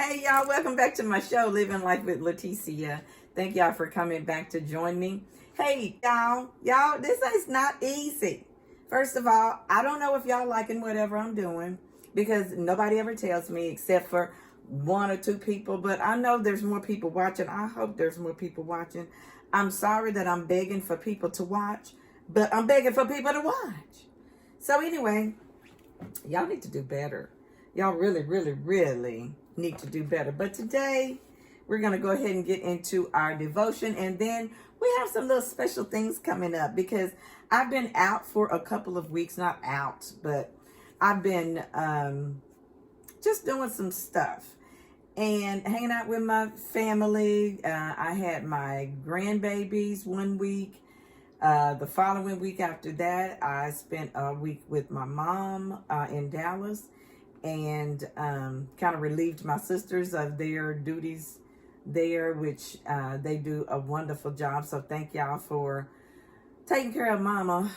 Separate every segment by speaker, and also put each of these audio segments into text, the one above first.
Speaker 1: Hey y'all, welcome back to my show, Living Life with Letycia. Thank y'all for coming back to join me. Hey y'all, this is not easy. First of all, I don't know if y'all liking whatever I'm doing because nobody ever tells me except for one or two people, but I know there's more people watching. I hope there's more people watching. I'm sorry that I'm begging for people to watch, but I'm begging for people to watch. So anyway, y'all need to do better. Y'all really need to do better. But today, we're going to go ahead and get into our devotion. And then we have some little special things coming up because I've been out for a couple of weeks. Not out, but I've been just doing some stuff and hanging out with my family. I had my grandbabies one week. The following week after that, I spent a week with my mom in Dallas and kind of relieved my sisters of their duties there, which they do a wonderful job. So thank y'all for taking care of mama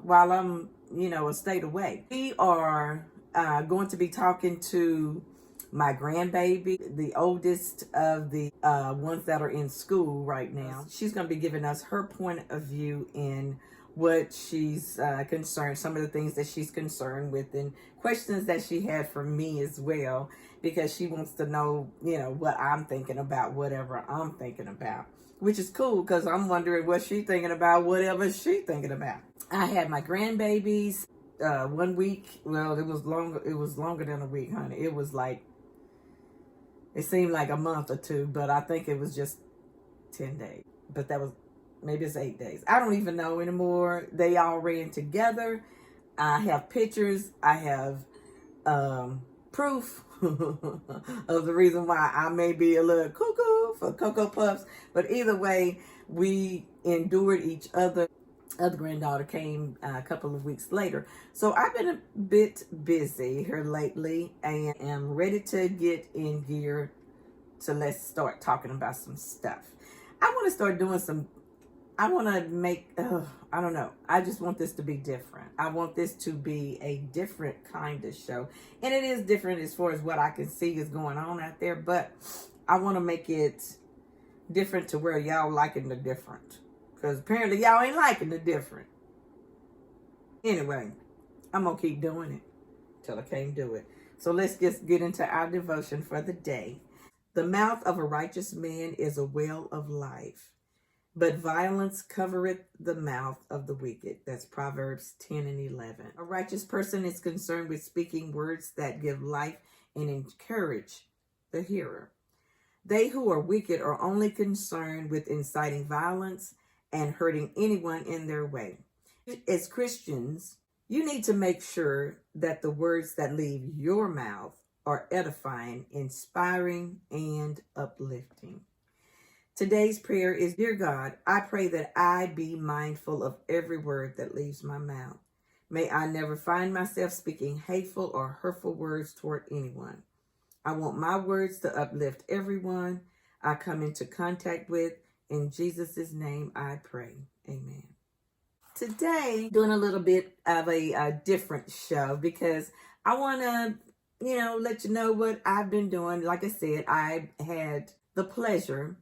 Speaker 1: while I'm, a state away. We are going to be talking to my grandbaby, the oldest of the ones that are in school right now. She's going to be giving us her point of view in what she's concerned, some of the things that she's concerned with, and questions that she had for me as well, because she wants to know, what I'm thinking about, whatever I'm thinking about, which is cool because I'm wondering what she's thinking about, whatever she's thinking about. I had my grandbabies 1 week. Well, it was longer than a week, honey. It seemed like a month or two, but I think it was just 10 days. But maybe it's 8 days. I don't even know anymore. They all ran together. I have pictures. I have proof of the reason why I may be a little cuckoo for Cocoa Puffs. But either way, we endured each other. Other granddaughter came a couple of weeks later. So I've been a bit busy here lately and am ready to get in gear. So let's start talking about some stuff. I want to start doing I want to make, I don't know. I just want this to be different. I want this to be a different kind of show. And it is different as far as what I can see is going on out there. But I want to make it different to where y'all liking the different. Because apparently y'all ain't liking the different. Anyway, I'm going to keep doing it till I can't do it. So let's just get into our devotion for the day. The mouth of a righteous man is a well of life, but violence covereth the mouth of the wicked. That's Proverbs 10 and 11. A righteous person is concerned with speaking words that give life and encourage the hearer. They who are wicked are only concerned with inciting violence and hurting anyone in their way. As Christians, you need to make sure that the words that leave your mouth are edifying, inspiring, and uplifting. Today's prayer is, Dear God, I pray that I be mindful of every word that leaves my mouth. May I never find myself speaking hateful or hurtful words toward anyone. I want my words to uplift everyone I come into contact with. In Jesus' name I pray. Amen. Today, doing a little bit of a different show because I want to, let you know what I've been doing. Like I said, I had the pleasure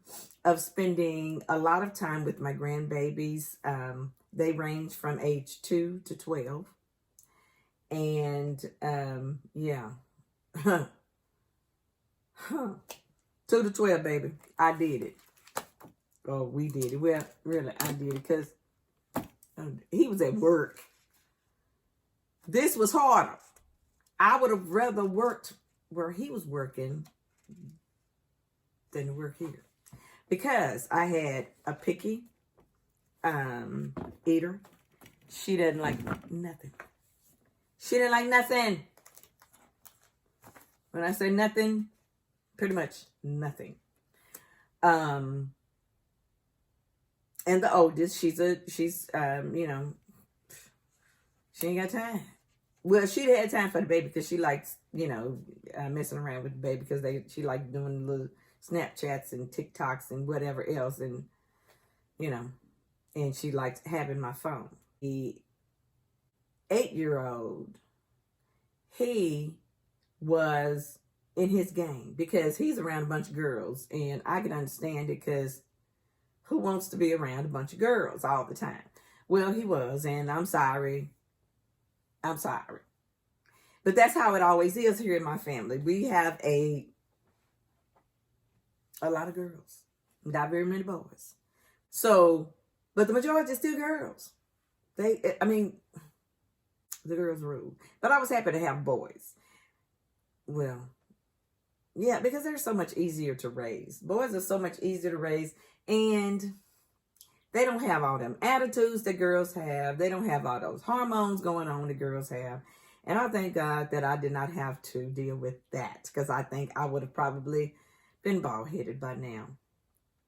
Speaker 1: of spending a lot of time with my grandbabies. They range from age 2 to 12. And, 2 to 12, baby. I did it. Oh, we did it. Well, really, I did it because he was at work. This was harder. I would have rather worked where he was working than to work here. Because I had a picky eater. She doesn't like nothing. She didn't like nothing. When I say nothing, pretty much nothing. And the oldest, she's she ain't got time. Well, she had time for the baby because she likes, messing around with the baby because she likes doing little Snapchats and TikToks and whatever else. And, and she likes having my phone. The 8-year-old, he was in his game because he's around a bunch of girls, and I can understand it because who wants to be around a bunch of girls all the time? Well, he was, and I'm sorry. I'm sorry. But that's how it always is here in my family. We have a lot of girls, not very many boys. So, but the majority is still girls. The girls rule. But I was happy to have boys. Well, yeah, because they're so much easier to raise. Boys are so much easier to raise, and they don't have all them attitudes that girls have. They don't have all those hormones going on that girls have. And I thank God that I did not have to deal with that, because I think I would have probably been bald-headed by now.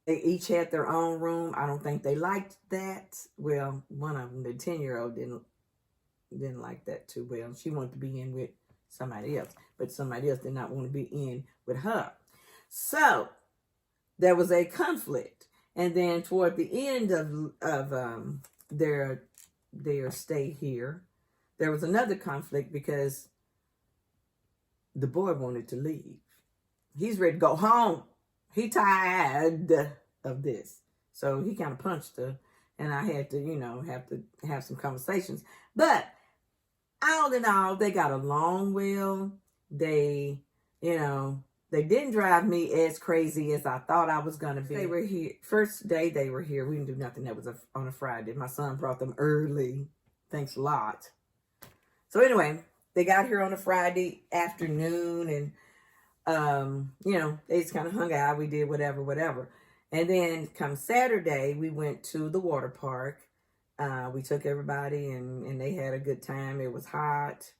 Speaker 1: They each had their own room. I don't think they liked that. Well, one of them, the 10-year-old, didn't like that too well. She wanted to be in with somebody else, but somebody else did not want to be in with her. So there was a conflict. And then toward the end of their stay here, there was another conflict because the boy wanted to leave. He's ready to go home. He tired of this. So he kind of punched her, and I had to, have some conversations. But all in all, they got along well. They didn't drive me as crazy as I thought I was going to be. They were here. First day they were here, we didn't do nothing. That was on a Friday. My son brought them early. Thanks a lot. So anyway, they got here on a Friday afternoon, and, they just kind of hung out. We did whatever. And then come Saturday, we went to the water park. We took everybody, and they had a good time. It was hot,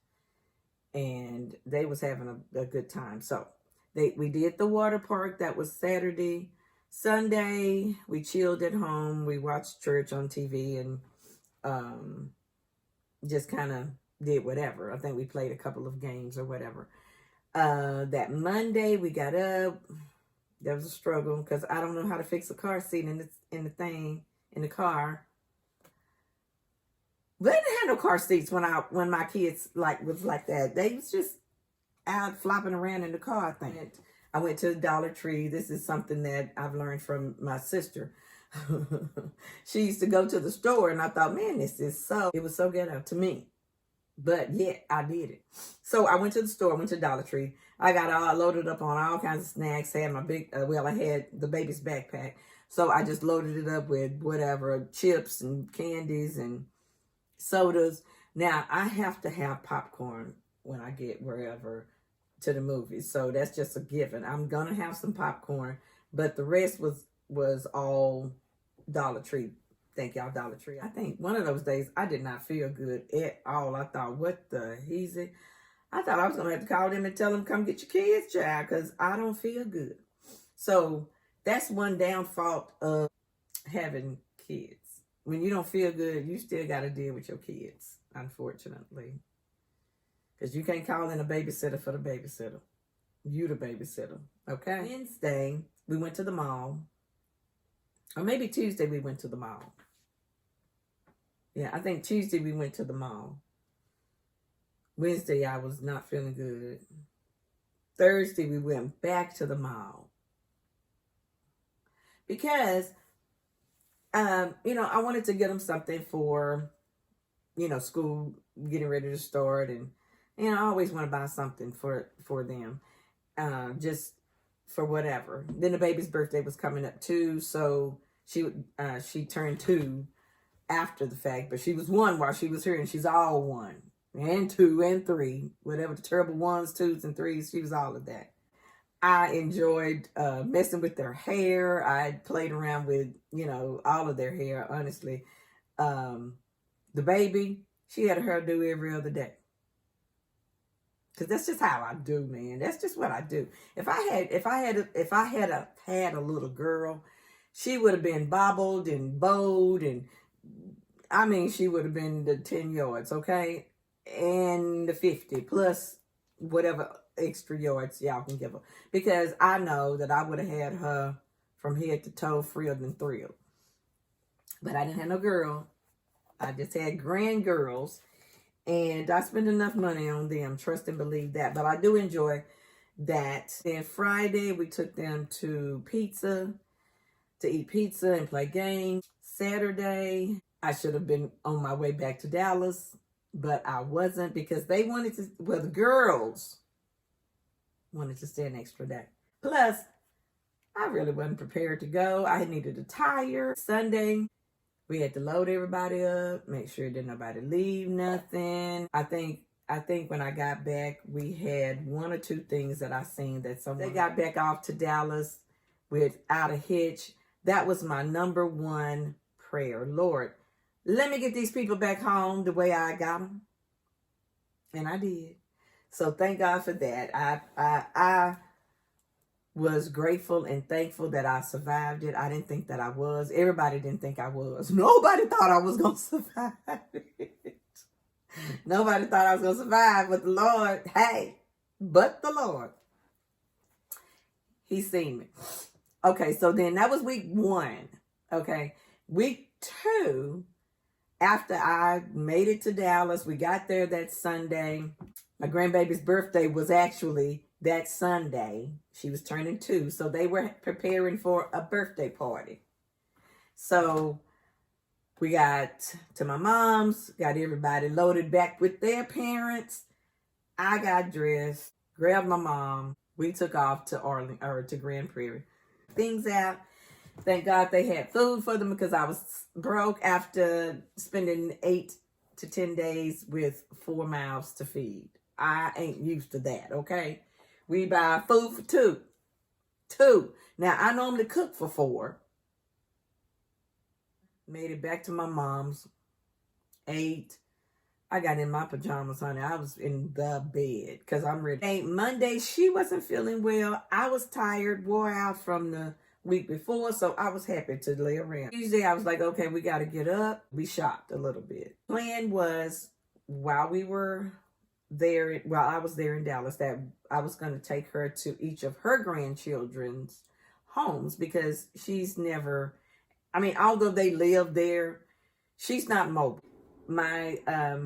Speaker 1: and they was having a good time. So we did the water park. That was Saturday. Sunday, we chilled at home. We watched church on TV and just kind of did whatever. I think we played a couple of games or whatever. That Monday, we got up. There was a struggle because I don't know how to fix a car seat in the car. They didn't have no car seats when my kids was like that. They was just out flopping around in the car, I think. I went to the Dollar Tree. This is something that I've learned from my sister. She used to go to the store, and I thought, man, it was so ghetto to me. But yeah, I did it. So I went to the store, went to Dollar Tree. I got all loaded up on all kinds of snacks. Had my I had the baby's backpack. So I just loaded it up with whatever, chips and candies and sodas. Now, I have to have popcorn when I get wherever to the movies. So that's just a given. I'm going to have some popcorn, but the rest was all Dollar Tree. Thank y'all, Dollar Tree. I think one of those days I did not feel good at all. I thought, what the heezy? I thought I was going to have to call them and tell them, come get your kids, child, because I don't feel good. So that's one downfall of having kids. When you don't feel good, you still got to deal with your kids, unfortunately. Because you can't call in a babysitter for the babysitter. You the babysitter, okay? Wednesday, we went to the mall. Or maybe Tuesday we went to the mall. Yeah, I think Tuesday we went to the mall. Wednesday I was not feeling good. Thursday we went back to the mall. Because, I wanted to get them something for, school getting ready to start. And, I always want to buy something for them. Just for whatever. Then the baby's birthday was coming up too. So she turned 2 after the fact. But she was 1 while she was here. And she's all 1. And 2 and 3. Whatever the terrible 1s, 2s, and 3s. She was all of that. I enjoyed messing with their hair. I played around with, all of their hair, honestly. The baby, she had a hairdo every other day. Because that's just how I do, man. That's just what I do. If I had a little girl, she would have been bobbled and bowed, and she would have been the 10 yards, okay? And the 50 plus whatever extra yards y'all can give her. Because I know that I would have had her from head to toe frilled and thrilled. But I didn't have no girl. I just had grand girls. And I spend enough money on them. Trust and believe that. But I do enjoy that. Then Friday, we took them to eat pizza and play games. Saturday, I should have been on my way back to Dallas, but I wasn't because they wanted to, well, the girls wanted to stay an extra day. Plus, I really wasn't prepared to go. I needed a tire. Sunday, we had to load everybody up, make sure didn't nobody leave nothing. I think when I got back, we had one or two things that I seen that someone, they got back off to Dallas without a hitch. That was my number one prayer. Lord, let me get these people back home the way I got them. And I did. So thank God for that. I was grateful and thankful that I survived it. I didn't think that I was. Everybody didn't think I was. Nobody thought I was going to survive it. Nobody thought I was going to survive, but the Lord, but the Lord, He seen me. Okay, so then that was week 1. Okay, week 2, after I made it to Dallas, we got there that Sunday. My grandbaby's birthday was actually that Sunday. She was turning 2, so they were preparing for a birthday party. So we got to my mom's, got everybody loaded back with their parents. I got dressed, grabbed my mom. We took off to Grand Prairie. Things out. Thank God they had food for them because I was broke after spending 8 to 10 days with 4 mouths to feed. I ain't used to that, okay? We buy food for 2. 2. Now, I normally cook for 4. Made it back to my mom's. 8. I got in my pajamas, honey. I was in the bed because I'm ready. Hey, Monday, she wasn't feeling well. I was tired, wore out from the week before, so I was happy to lay around. Tuesday, I was like, okay, we got to get up. We shopped a little bit. Plan was, while I was there in Dallas, that I was going to take her to each of her grandchildren's homes because she's never, although they live there, she's not mobile. My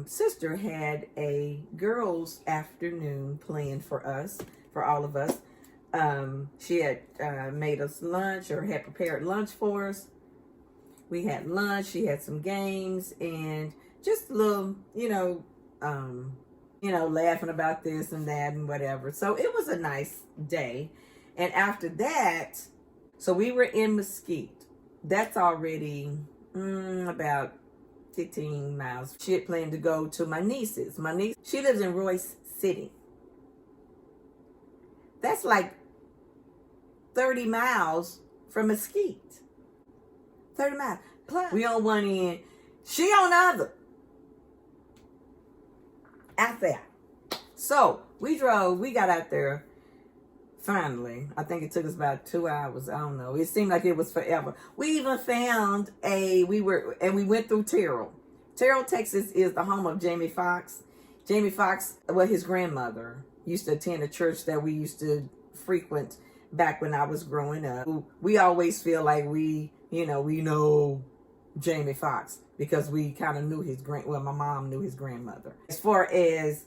Speaker 1: sister had a girls' afternoon planned for us, for all of us. She had made us lunch or had prepared lunch for us. We had lunch. She had some games and just a little, laughing about this and that and whatever. So it was a nice day. And after that, so we were in Mesquite. That's already about 15 miles. She had planned to go to my niece's. My niece, she lives in Royce City. That's like 30 miles from Mesquite. 30 miles. Plus, we on one end, she on the other. Out there. So we got out there finally. I think it took us about 2 hours. I don't know. It seemed like it was forever. We even found we went through Terrell. Terrell, Texas is the home of Jamie Foxx. Jamie Foxx, well, his grandmother used to attend a church that we used to frequent back when I was growing up. We always feel like we know Jamie Foxx because we kind of knew my mom knew his grandmother. As far as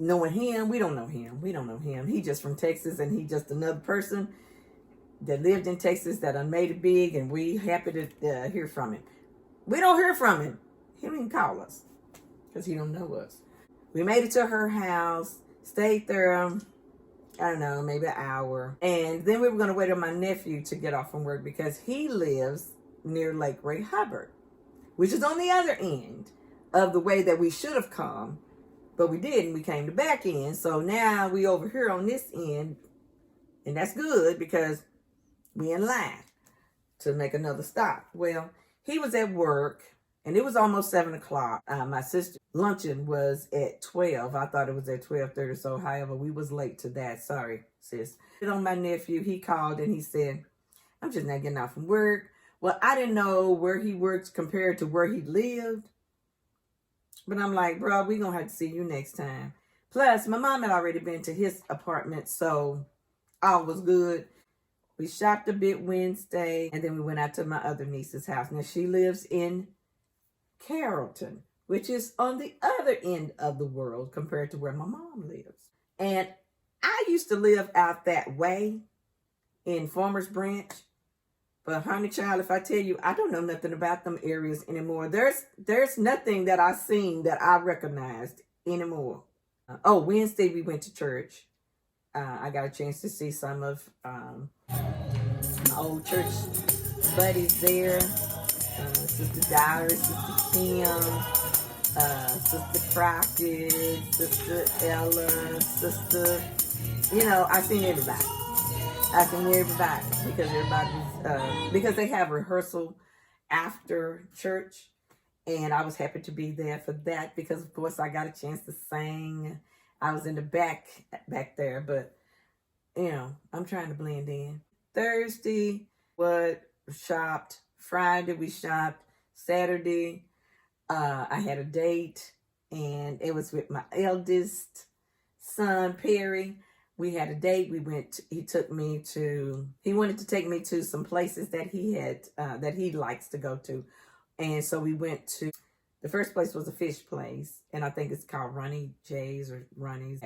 Speaker 1: knowing him, we don't know him. We don't know him. He just from Texas, and he just another person that lived in Texas that made it big, and we happy to hear from him. We don't hear from him. He don't even call us because he don't know us. We made it to her house, stayed there, I don't know, maybe an hour. And then we were going to wait on my nephew to get off from work because he lives near Lake Ray Hubbard, which is on the other end of the way that we should have come. But we didn't. We came the back end. So now we over here on this end. And that's good because we in line to make another stop. Well, he was at work and it was almost 7 o'clock. My sister's luncheon was at 12. I thought it was at 12:30 or so. However, we was late to that. Sorry, sis. On my nephew, he called and he said, I'm just not getting out from work. Well, I didn't know where he worked compared to where he lived. But I'm like, bro, we're going to have to see you next time. Plus, my mom had already been to his apartment, so all was good. We shopped a bit Wednesday, and then we went out to my other niece's house. Now, she lives in Carrollton, which is on the other end of the world compared to where my mom lives. And I used to live out that way in Farmers Branch. But honey child, if I tell you, I don't know nothing about them areas anymore. There's nothing that I seen that I recognized anymore. Oh, Wednesday we went to church. I got a chance to see some of my old church buddies there. Sister Doris, Sister Kim, Sister Crockett, Sister Ella, Sister, I seen everybody. I seen everybody because they have rehearsal after church, and I was happy to be there for that because of course I got a chance to sing. I was in the back there, but I'm trying to blend in. Thursday, shopped. Friday we shopped. Saturday, I had a date, and it was with my eldest son Perry. We had a date. He wanted to take me to some places that he likes to go to. And so we went to, the first place was a fish place. And I think it's called Ronnie J's or Ronnie's.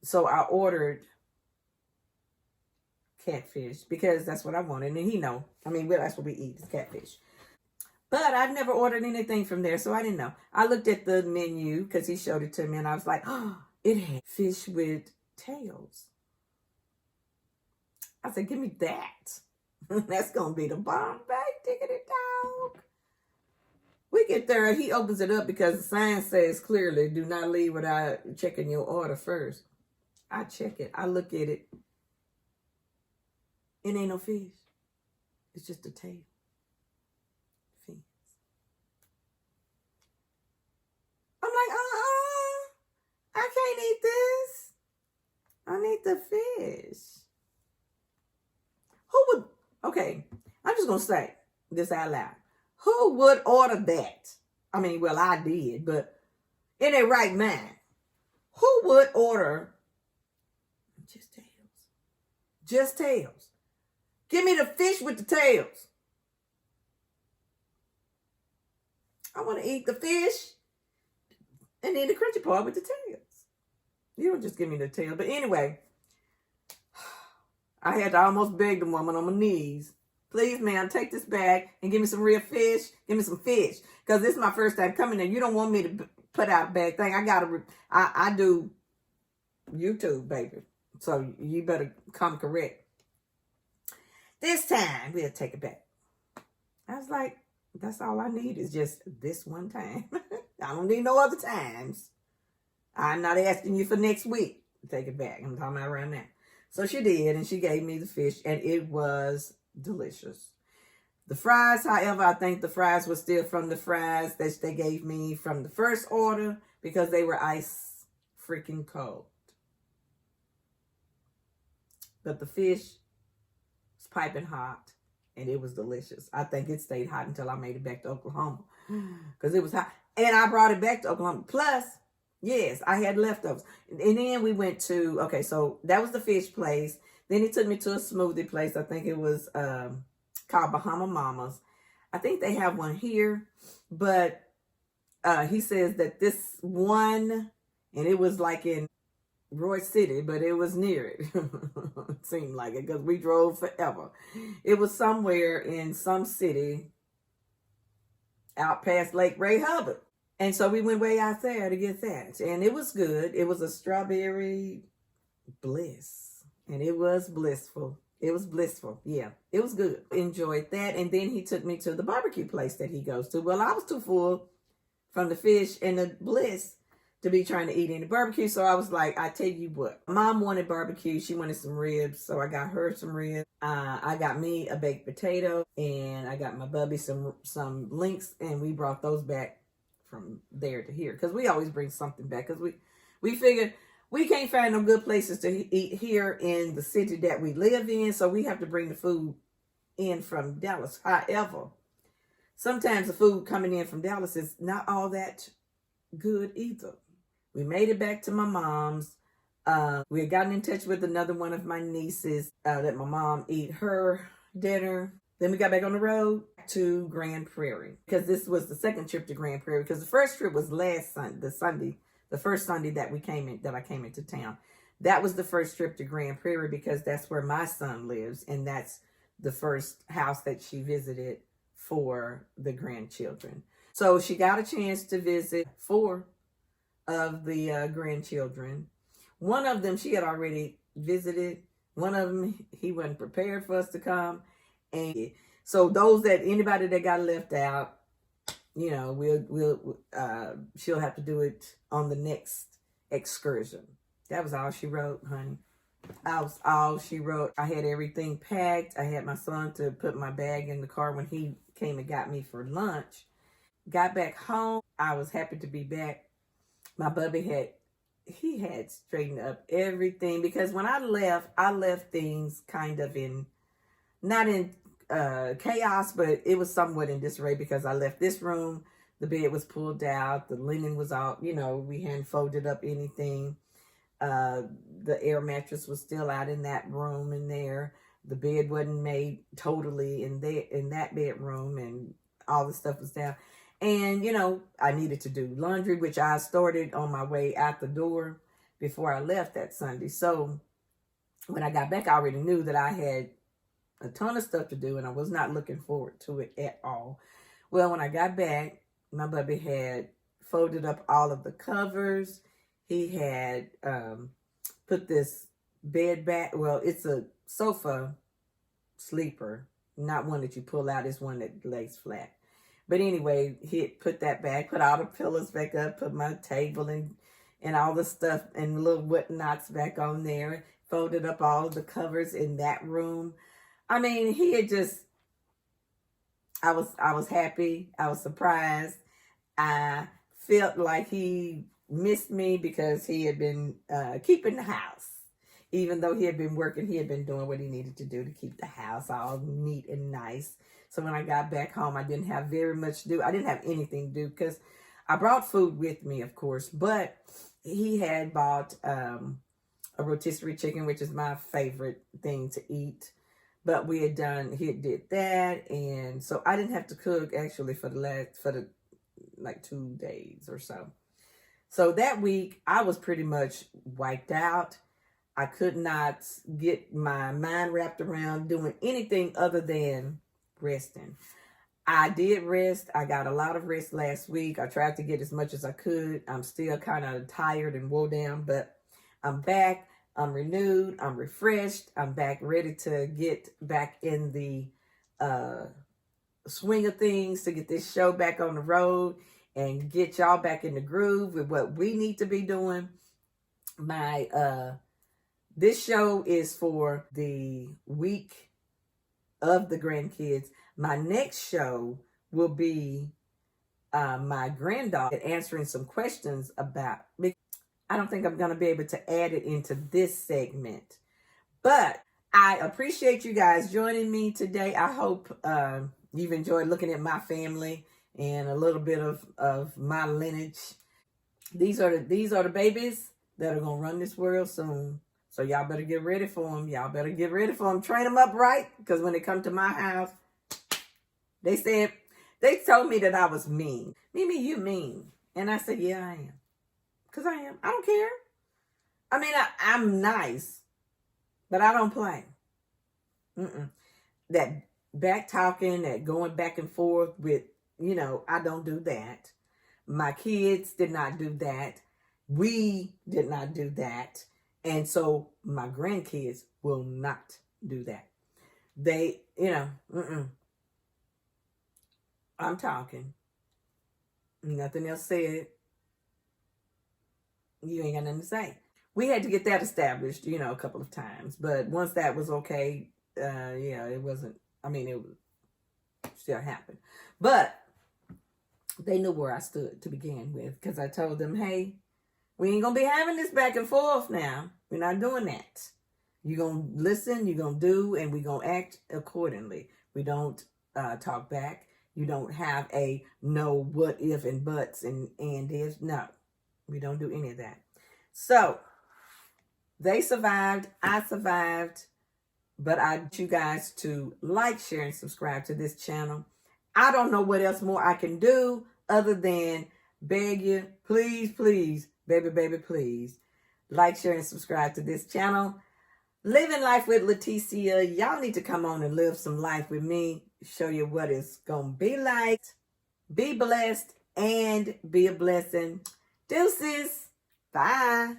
Speaker 1: So I ordered catfish because that's what I wanted. And that's what we eat, is catfish. But I've never ordered anything from there, so I didn't know. I looked at the menu because he showed it to me, and I was like, oh, it had fish with tails. I said, give me that. That's going to be the bomb bag tickety dog. We get there, he opens it up because the sign says clearly, do not leave without checking your order first. I check it. I look at it. It ain't no fish. It's just a tail. Fins. I'm like, I can't eat this. I need the fish. Okay, I'm just going to say this out loud. Who would order that? I did, but in their right mind, who would order just tails? Just tails. Give me the fish with the tails. I want to eat the fish and then the crunchy part with the tails. You don't just give me the tail. But anyway, I had to almost beg the woman on my knees. Please, ma'am, take this bag and give me some real fish. Give me some fish. Because this is my first time coming in. You don't want me to put out a bad thing. I do YouTube, baby. So you better come correct. This time, we'll take it back. I was like, that's all I need is just this one time. I don't need no other times. I'm not asking you for next week to take it back. I'm talking about right now. So she did, and she gave me the fish, and it was delicious. The fries, however, I think the fries were still from the fries that they gave me from the first order because they were ice freaking cold. But the fish was piping hot, and it was delicious. I think it stayed hot until I made it back to Oklahoma because it was hot. And I brought it back to Oklahoma. Plus, yes, I had leftovers. And then we went to, okay, so that was the fish place. Then he took me to a smoothie place. I think it was called Bahama Mamas. I think they have one here. But he says that this one, and it was like in Roy City, but it was near it. It seemed like it because we drove forever. It was somewhere in some city out past Lake Ray Hubbard. And so we went way out there to get that. And it was good. It was a strawberry bliss. And it was blissful. It was blissful. Yeah, it was good. Enjoyed that. And then he took me to the barbecue place that he goes to. Well, I was too full from the fish and the bliss to be trying to eat any barbecue. So I was like, I tell you what. Mom wanted barbecue. She wanted some ribs. So I got her some ribs. I got me a baked potato. And I got my bubby some links. And we brought those back from there to here. Because we always bring something back. Because we figured we can't find no good places to eat here in the city that we live in. So we have to bring the food in from Dallas. However, sometimes the food coming in from Dallas is not all that good either. We made it back to my mom's. We had gotten in touch with another one of my nieces. Let my mom eat her dinner. Then we got back on the road to Grand Prairie. Because this was the second trip to Grand Prairie. Because the first trip was last Sunday, the first Sunday that I came into town. That was the first trip to Grand Prairie because that's where my son lives. And that's the first house that she visited for the grandchildren. So she got a chance to visit 4 of the grandchildren. One of them she had already visited. One of them, he wasn't prepared for us to come. And so anybody that got left out, you know, she'll have to do it on the next excursion. That was all she wrote, honey. That was all she wrote. I had everything packed. I had my son to put my bag in the car when he came and got me for lunch. Got back home. I was happy to be back. My bubby had straightened up everything, because when I left things kind of not in chaos, but it was somewhat in disarray, because I left this room. The bed was pulled out. The linen was out. You know, we hadn't folded up anything. The air mattress was still out in that room in there. The bed wasn't made totally in that bedroom, and all the stuff was down. And, you know, I needed to do laundry, which I started on my way out the door before I left that Sunday. So when I got back, I already knew that I had a ton of stuff to do, and I was not looking forward to it at all. Well, when I got back, my bubby had folded up all of the covers. He had put this bed back. Well, it's a sofa sleeper, not one that you pull out. It's one that lays flat. But anyway, he put that back, put all the pillows back up, put my table and all the stuff and little whatnots back on there, folded up all the covers in that room. I mean, he had just, I was happy. I was surprised. I felt like he missed me because he had been keeping the house. Even though he had been working, he had been doing what he needed to do to keep the house all neat and nice. So when I got back home, I didn't have very much to do. I didn't have anything to do because I brought food with me, of course. But he had bought a rotisserie chicken, which is my favorite thing to eat. But he did that. And so I didn't have to cook actually for the like 2 days or so. So that week, I was pretty much wiped out. I could not get my mind wrapped around doing anything other than resting. I did rest. I got a lot of rest last week. I tried to get as much as I could. I'm still kind of tired and woe down, but I'm back. I'm renewed. I'm refreshed. I'm back ready to get back in the swing of things, to get this show back on the road and get y'all back in the groove with what we need to be doing. This show is for the week of the grandkids. My next show will be my granddaughter answering some questions about. I don't think I'm going to be able to add it into this segment, but I appreciate you guys joining me today. I hope you've enjoyed looking at my family and a little bit of my lineage. These are the babies that are going to run this world soon. So y'all better get ready for them. Y'all better get ready for them. Train them up right. Because when they come to my house, they told me that I was mean. Mimi, you mean. And I said, yeah, I am. Because I am. I don't care. I mean, I'm nice. But I don't play. That back talking, that going back and forth with, I don't do that. My kids did not do that. We did not do that. And so my grandkids will not do that. They, I'm talking. Nothing else said. You ain't got nothing to say. We had to get that established, a couple of times. But once that was okay, it wasn't, it still happened. But they knew where I stood to begin with. Because I told them, hey, we ain't going to be having this back and forth now. We're not doing that. You're going to listen, you're going to do, and we're going to act accordingly. We don't talk back. You don't have a no, what if, and buts, and ifs. No, we don't do any of that. So, they survived. I survived. But I want you guys to like, share, and subscribe to this channel. I don't know what else more I can do other than beg you, please, please, baby, please. Like, share, and subscribe to this channel. Living life with Letycia. Y'all need to come on and live some life with me. Show you what it's going to be like. Be blessed and be a blessing. Deuces. Bye.